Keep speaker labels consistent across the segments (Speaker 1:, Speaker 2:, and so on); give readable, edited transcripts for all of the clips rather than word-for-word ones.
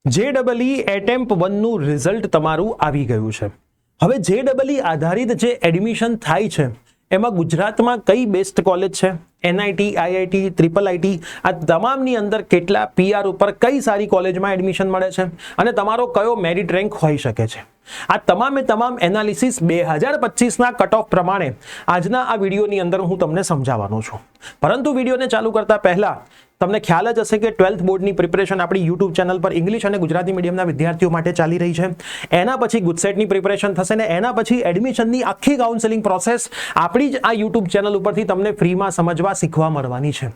Speaker 1: JEE attempt 1 નું result તમારું આવી ગયું છે. હવે JEE આધારિત જે એડમિશન થાય છે એમાં ગુજરાતમાં કઈ બેસ્ટ કોલેજ છે, NIT, IIT, IIIT આ તમામની અંદર કેટલા PR ઉપર કઈ સારી કોલેજમાં એડમિશન મળે છે અને તમારો કયો મેરિટ રેન્ક હોઈ શકે છે, આ તમામે તમામ એનાલિસિસ 2025ના કટ ઓફ પ્રમાણે આજના આ વિડીયોની અંદર હું તમને સમજાવવાનો છું. પરંતુ વિડીયોને ચાલુ કરતા પહેલા તમને ખ્યાલ જ હશે કે 12th બોર્ડની પ્રિપરેશન આપણી YouTube ચેનલ પર ઇંગ્લિશ અને ગુજરાતી મીડિયમના વિદ્યાર્થીઓ માટે ચાલી રહી છે. એના પછી ગુજસેટની પ્રિપરેશન થશે ને એના પછી એડમિશનની આખી કાઉન્સેલિંગ પ્રોસેસ આપણી જ આ YouTube ચેનલ ઉપરથી તમને ફ્રીમાં સમજવા શીખવા મળવાની છે.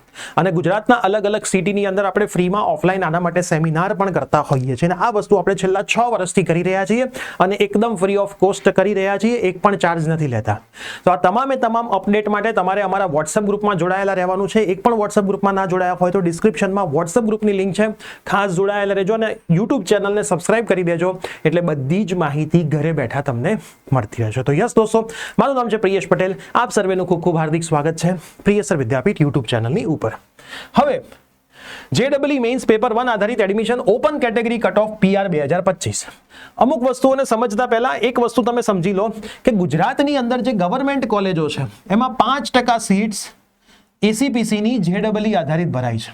Speaker 1: અને ગુજરાતના અલગ અલગ સિટીની અંદર આપણે ફ્રીમાં ઓફલાઈન આના માટે સેમિનાર પણ કરતા હોઈએ છીએ અને આ વસ્તુ આપણે છેલ્લા 6 વર્ષથી કરી રહ્યા છીએ અને એકદમ ફ્રી ઓફ કોસ્ટ કરી રહ્યા છીએ, એક પણ ચાર્જ નથી લેતા. તો આ તમામે તમામ અપડેટ માટે તમારે અમારા WhatsApp ગ્રુપમાં જોડાયેલા રહેવાનું છે. એક પણ WhatsApp ગ્રુપમાં ના જોડાયા હોય તો ડિસ્ક્રિપ્શનમાં WhatsApp ગ્રુપની લિંક છે, ખાસ જોડાયેલા રહેજો અને YouTube ચેનલને સબસ્ક્રાઇબ કરી દેજો એટલે બધી જ માહિતી ઘરે બેઠા તમને મળતી રહેશે. તો યસ દોસ્તો, મારું નામ છે પ્રિયેશ પટેલ, આપ સર્વેનું ખૂબ ખૂબ હાર્દિક સ્વાગત છે પ્રિયસર વિદ્યાપીઠ YouTube ચેનલની ઉપર. હવે JEE મેઇન્સ પેપર 1 આધારિત admission open category cut off PR 2025. અમુક વસ્તુઓને સમજતા પહેલા એક વસ્તુ તમે સમજી લો કે ગુજરાતની અંદર જે ગવર્મેન્ટ કોલેજો છે એમાં 5% સીટ્સ ACPC ની JEE આધારિત ભરાય છે.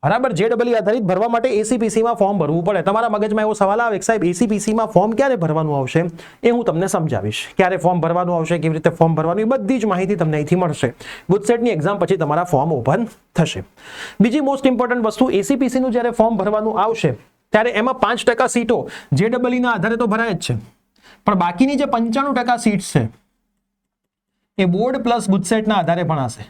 Speaker 1: બરાબર, JEE આધારિત ભરવા માટે ACPC માં ફોર્મ ભરવું પડે. તમારા મગજમાં એવો સવાલ આવે કે સાહેબ ACPC માં ફોર્મ ક્યારે ભરવાનું આવશે, એ હું તમને સમજાવીશ. ક્યારે ફોર્મ ભરવાનું આવશે, કેવી રીતે ફોર્મ ભરવાનું, એ બધી જ માહિતી તમને અહીંથી મળશે. ગુજસેટની એક્ઝામ પછી તમારા ફોર્મ ઓપન થશે. બીજી મોસ્ટ ઇમ્પોર્ટન્ટ વસ્તુ, ACPC નું જ્યારે ફોર્મ ભરવાનું આવશે ત્યારે એમાં 5% સીટો JEE ના આધારે તો ભરાય જ છે, પણ બાકીની જે 95% સીટ્સ છે એ બોર્ડ પ્લસ ગુજસેટના આધારે ભણાશે.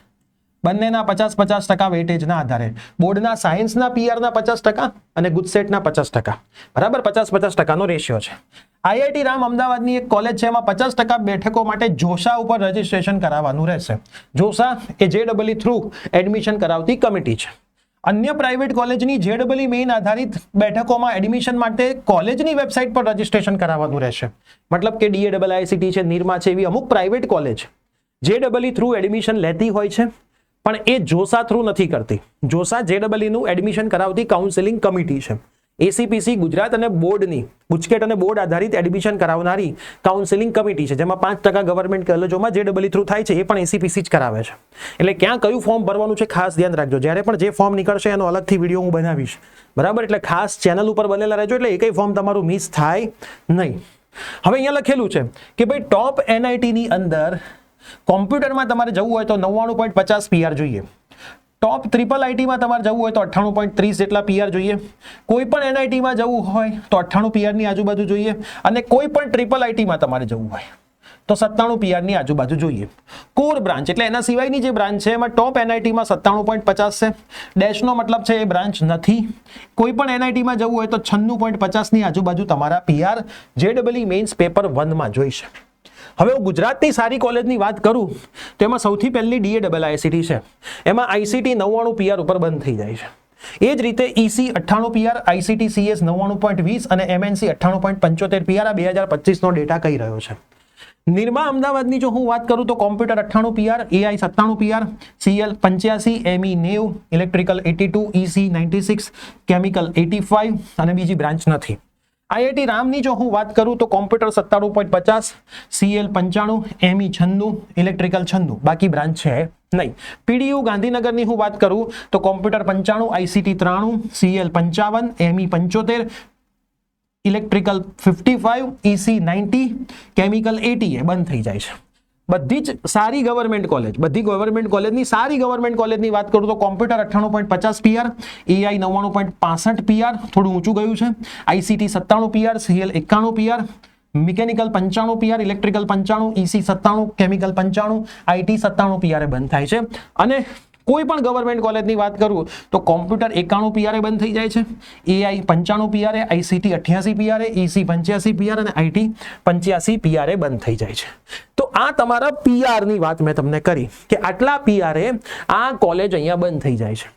Speaker 1: બંનેના 50-50% વેટેજના આધારે, બોર્ડના સાયન્સના PRના 50% અને ગુજસેટના 50%, બરાબર, 50-50%નો રેશિયો છે. IIT રામ અમદાવાદની એક કોલેજ છે, એમાં 50% બેઠકો માટે જોશા ઉપર રજીસ્ટ્રેશન કરાવવાનું રહેશે. જોશા એ JEE થ્રુ એડમિશન કરાવતી કમિટી છે. અન્ય પ્રાઇવેટ કોલેજની JEE મેઇન આધારિત બેઠકોમાં એડમિશન માટે કોલેજની વેબસાઇટ પર રજીસ્ટ્રેશન કરાવવાનું રહેશે. મતલબ કે DAIICT છે, નિરમા છે, એવી અમુક private college JEE through admission લેતી હોય છે, પણ એ જોશા થ્રુ નથી કરતી. જોશા JEE નું એડમિશન કરાવતી કાઉન્સેલિંગ કમિટી છે. ACPC ગુજરાત અને બોર્ડની, ગુજકેટ અને બોર્ડ આધારિત એડમિશન કરાવનારી કાઉન્સેલિંગ કમિટી છે, જેમાં 5% ગવર્મેન્ટ કોલેજોમાં JEE થ્રુ થાય છે, એ પણ ACPC જ કરાવે છે. એટલે ક્યાં કયું ફોર્મ ભરવાનું છે ખાસ ધ્યાન રાખજો. જ્યારે પણ જે ફોર્મ નીકળશે એનો અલગથી વિડીયો હું બનાવીશ, બરાબર, એટલે ખાસ ચેનલ ઉપર બનેલા રહેજો એટલે એકય ફોર્મ તમારું મિસ થાય નહીં. હવે અહીંયા લખેલું છે કે ભાઈ ટોપ NIT ની અંદર કોમ્પ્યુટરમાં તમારે જવું હોય તો 99.50 PR જોઈએ. ટોપ IIIT માં તમારે જવું હોય તો 98.30 જેટલા PR જોઈએ. કોઈ પણ NIT માં જવું હોય તો 98 PR ની આજુબાજુ જોઈએ અને કોઈ પણ IIIT માં તમારે જવું હોય તો 97 PR ની આજુબાજુ જોઈએ. કોર બ્રાન્ચ એટલે એના સિવાયની જે બ્રાન્ચ છે એમાં ટોપ NIT માં 97.50 છે. ડેશનો મતલબ છે એ બ્રાન્ચ નથી. કોઈ પણ NIT માં જવું હોય તો 96.50 ની આજુબાજુ તમારા PR JEE મેઇન્સ પેપર 1 માં જોઈશે. હવે હું ગુજરાતની સારી કોલેજની વાત કરું તો એમાં સૌથી પહેલી DAIICT છે. એમાં ICT 99 PR ઉપર બંધ થઈ જાય છે. એ જ રીતે EC 98 PR, ICT CS 99.20 અને MNC 98.75 PR આ 2025નો ડેટા કહી રહ્યો છે. નિરમા અમદાવાદની જો હું વાત કરું તો computer 98 PR, AI 97 PR, CL 85, ME 90, electrical 82, EC 96, chemical 85 અને બીજી બ્રાન્ચ નથી. IIT રામની જો હું વાત કરું તો કોમ્પ્યુટર 97.50, CL 95, ME 96, ઇલેક્ટ્રિકલ 96, બાકી બ્રાન્ચ છે નહીં. PDU ગાંધીનગરની હું વાત કરું તો computer 95, ICT 93, CL 55, ME 75, electrical 55, EC 90, chemical 80 એ બંધ થઈ જાય છે. બધી જ સારી ગવર્મેન્ટ કોલેજ, બધી ગવર્મેન્ટ કોલેજની સારી ગવર્મેન્ટ કોલેજની વાત કરું તો કોમ્પ્યુટર 98.50 PR, AI 99.65 PR, થોડું ઊંચું ગયું છે, ICT 97 PR, CL 91 PR, mechanical 95 PR, electrical 95, EC 97, chemical 95, IT 97 PR એ બંધ થાય છે. અને કોઈ પણ ગવર્મેન્ટ કોલેજની વાત કરું તો કોમ્પ્યુટર 91 PR એ બંધ થઈ જાય છે, AI 95 PR, ICT 88 PR, EC 85 PR અને IT 85 PR એ બંધ થઈ જાય છે. તો આ તમારા PR ની વાત મેં તમને કરી કે આટલા PR એ આ કોલેજ અહીંયા બંધ થઈ જાય છે,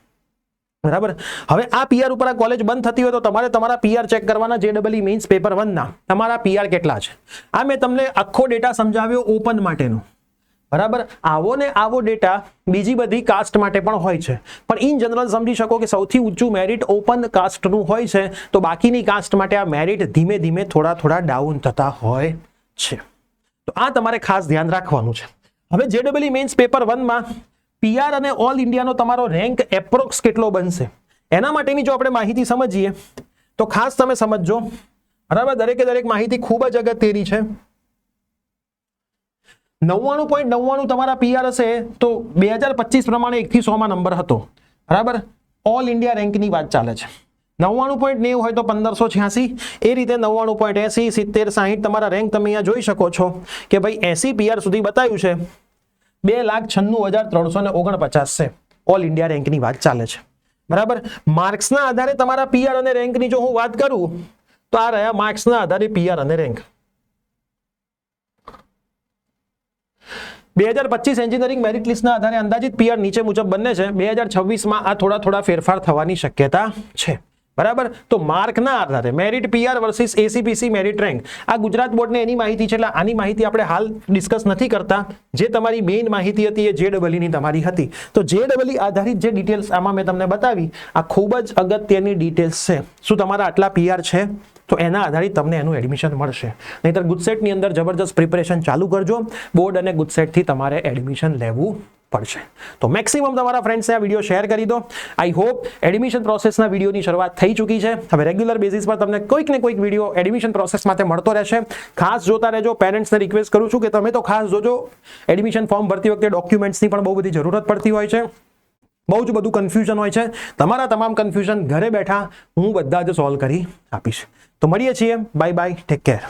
Speaker 1: બરાબર. હવે આ PR ઉપર આ કોલેજ બંધ થતી હોય તો તમારે તમારા PR ચેક કરવાના JEE મેઇન્સ પેપર 1 ના તમારા PR કેટલા છે. આ મેં તમને આખો ડેટા સમજાવ્યો ઓપન માટેનો. બરાબર, આવો ને આવો ડેટા બીજી બધી કાસ્ટ માટે પણ હોય છે, પણ ઇન જનરલ સમજી શકો કે સૌથી ઊંચું મેરિટ ઓપન કાસ્ટનું હોય છે, તો બાકીની કાસ્ટ માટે આ મેરિટ ધીમે ધીમે થોડા ડાઉન થતા હોય છે. તો આ તમારે ખાસ ધ્યાન રાખવાનું છે. હવે JEE મેન્સ પેપર 1 માં PR અને ઓલ ઇન્ડિયાનો તમારો રેન્ક એપ્રોક્સ કેટલો બનશે એના માટેની જો આપણે માહિતી સમજીએ તો ખાસ તમે સમજજો. બરાબર, દરેક માહિતી ખૂબ જ અગત્યની છે. 99.99 તમારા PR હશે તો 2025 પ્રમાણે 1 થી 100 માં નંબર હતો. બરાબર, ઓલ ઇન્ડિયા રેન્કની વાત ચાલે છે. 99.90 હોય તો 1586, એ રીતે 99.80, 70, 60 તમારા રેન્ક તમે અહીંયા જોઈ શકો છો કે ભાઈ 80 PR સુધી બતાવ્યું છે. 2,96,349 છે ઓલ ઇન્ડિયા રેન્કની વાત ચાલે છે. બરાબર, માર્ક્સના આધારે તમારા PR અને રેન્કની જો હું વાત કરું તો આ રહ્યા માર્ક્સના આધારે PR અને રેન્ક. 2025 એન્જિનિયરિંગ મેરિટ લિસ્ટના આધારે અંદાજિત PR નીચે મુજબ બને છે. 2026 માં આ થોડા ફેરફાર થવાની શક્યતા છે. બરાબર, તો માર્કના આધારે merit PR versus ACPC merit rank આ ગુજરાત બોર્ડને એની માહિતી છે, એટલે આની માહિતી આપણે હાલ ડિસ્કસ નથી કરતા. જે તમારી મેઇન માહિતી હતી એ JEE ની તમારી હતી. તો JEE આધારિત જે ડિટેલ્સ આમાં મેં તમને બતાવી આ ખૂબ જ અગત્યની ડિટેલ્સ છે. શું તમારા આટલા PR છે તો એના આધારિત તમને એનું એડમિશન મળશે. નહીતર ગુજસેટની અંદર જબરજસ્ત પ્રિપરેશન ચાલુ કરજો. બોર્ડ અને ગુજસેટથી તમારે એડમિશન લેવું પડશે. તો મેક્સિમમ તમારા ફ્રેન્ડ્સને આ વિડીયો શેર કરી દો. આઈ હોપ એડમિશન પ્રોસેસના વિડીયોની શરૂઆત થઈ ચૂકી છે. હવે રેગ્યુલર બેઝિસ પર તમને કોઈક ને કોઈક વિડીયો એડમિશન પ્રોસેસ માટે મળતો રહેશે. ખાસ જોતા રહેજો. પેરેન્ટ્સને રિક્વેસ્ટ કરું છું કે તમે તો ખાસ જોજો. એડમિશન ફોર્મ ભરતી વખતે ડોક્યુમેન્ટ્સની પણ બહુ બધી જરૂરત પડતી હોય છે. બહુ જ બધું કન્ફ્યુઝન હોય છે. તમારા તમામ કન્ફ્યુઝન ઘરે બેઠા હું બધા જ સોલ્વ કરી આપીશ. તો મળીએ છીએ. Bye bye, take care.